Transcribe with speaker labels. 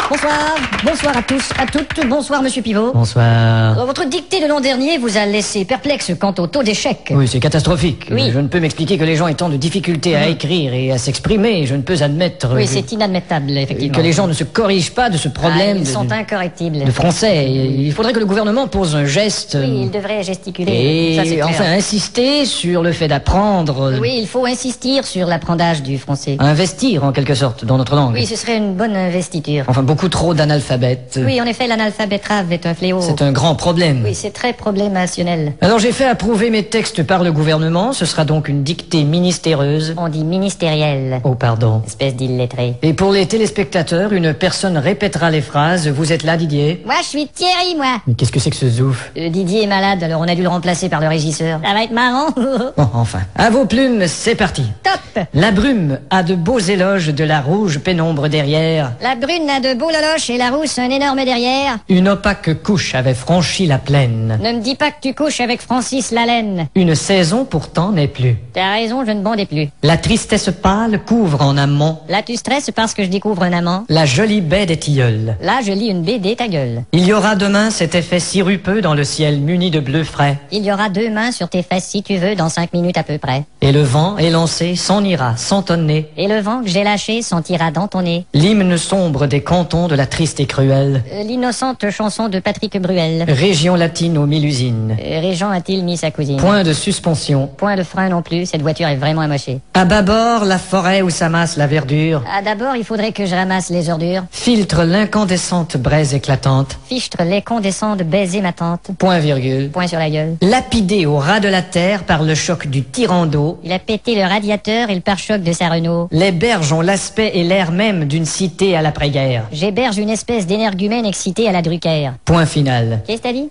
Speaker 1: Bonsoir, bonsoir à tous, à toutes, bonsoir Monsieur Pivot.
Speaker 2: Bonsoir.
Speaker 1: Votre dictée de l'an dernier vous a laissé perplexe quant au taux d'échec.
Speaker 2: Oui, c'est catastrophique.
Speaker 1: Oui.
Speaker 2: Je ne peux m'expliquer que les gens aient tant de difficultés à écrire et à s'exprimer. Je ne peux admettre
Speaker 1: Oui, c'est inadmettable, effectivement.
Speaker 2: que les gens ne se corrigent pas de ce problème
Speaker 1: Ils sont incorrectibles.
Speaker 2: de français. Il faudrait que le gouvernement pose un geste
Speaker 1: Oui, il devrait gesticuler. Ça, c'est
Speaker 2: et
Speaker 1: clair.
Speaker 2: enfin insister sur le fait d'apprendre,
Speaker 1: Oui, il faut insister sur l'apprentissage du français.
Speaker 2: investir en quelque sorte dans notre langue.
Speaker 1: Oui, ce serait une bonne investiture.
Speaker 2: Enfin, beaucoup trop d'analphabètes.
Speaker 1: Oui, en effet, l'analphabétrave est un fléau.
Speaker 2: C'est un grand problème.
Speaker 1: Oui, c'est très problémationnel.
Speaker 2: Alors j'ai fait approuver mes textes par le gouvernement. Ce sera donc une dictée ministéreuse.
Speaker 1: On dit ministériel.
Speaker 2: Oh, pardon.
Speaker 1: Espèce d'illettré.
Speaker 2: Et pour les téléspectateurs, une personne répétera les phrases. Vous êtes là, Didier?
Speaker 1: Moi, je suis Thierry, moi.
Speaker 2: Mais qu'est-ce que c'est que ce zouf?
Speaker 1: Didier est malade, alors on a dû le remplacer par le régisseur. Ça va être marrant.
Speaker 2: Bon, enfin. À vos plumes, c'est parti.
Speaker 1: Top.
Speaker 2: La brume a de beaux éloges de la rouge pénombre derrière.
Speaker 1: La brune a de beaux loloches et la rousse un énorme derrière.
Speaker 2: Une opaque couche avait franchi la plaine.
Speaker 1: Ne me dis pas que tu couches avec Francis Lalaine.
Speaker 2: Une saison pourtant n'est plus.
Speaker 1: T'as raison, je ne bondais plus.
Speaker 2: La tristesse pâle couvre en amont
Speaker 1: Là, tu stresses parce que je découvre un amant.
Speaker 2: la jolie baie des tilleuls.
Speaker 1: Là, je lis une BD, ta gueule.
Speaker 2: Il y aura demain cet effet sirupeux dans le ciel muni de bleu frais.
Speaker 1: Il y aura 2 mains sur tes fesses si tu veux, dans 5 minutes à peu près.
Speaker 2: Et le vent élancé s'en ira sans tonner.
Speaker 1: Et le vent que j'ai lâché sentira dans ton nez.
Speaker 2: L'hymne sombre des cantons de la triste et cruelle
Speaker 1: L'innocente chanson de Patrick Bruel.
Speaker 2: région latine aux 1000 usines.
Speaker 1: Régent a-t-il mis sa cousine?
Speaker 2: Point de suspension.
Speaker 1: Point de frein non plus, cette voiture est vraiment amochée.
Speaker 2: À bâbord, la forêt où s'amasse la verdure
Speaker 1: Ah, d'abord, il faudrait que je ramasse les ordures.
Speaker 2: filtre l'incandescente braise éclatante.
Speaker 1: Fichtre les condescends de baiser ma tante.
Speaker 2: Point virgule.
Speaker 1: Point sur la gueule.
Speaker 2: Lapidé au ras de la terre par le choc du tyran d'eau,
Speaker 1: Il a pété le radiateur et le pare-choc de sa Renault.
Speaker 2: les berges ont l'aspect et l'air même d'une cité à l'après-guerre.
Speaker 1: J'héberge une espèce d'énergumène excitée à la Drucker.
Speaker 2: Point final.
Speaker 1: Qu'est-ce que t'as dit?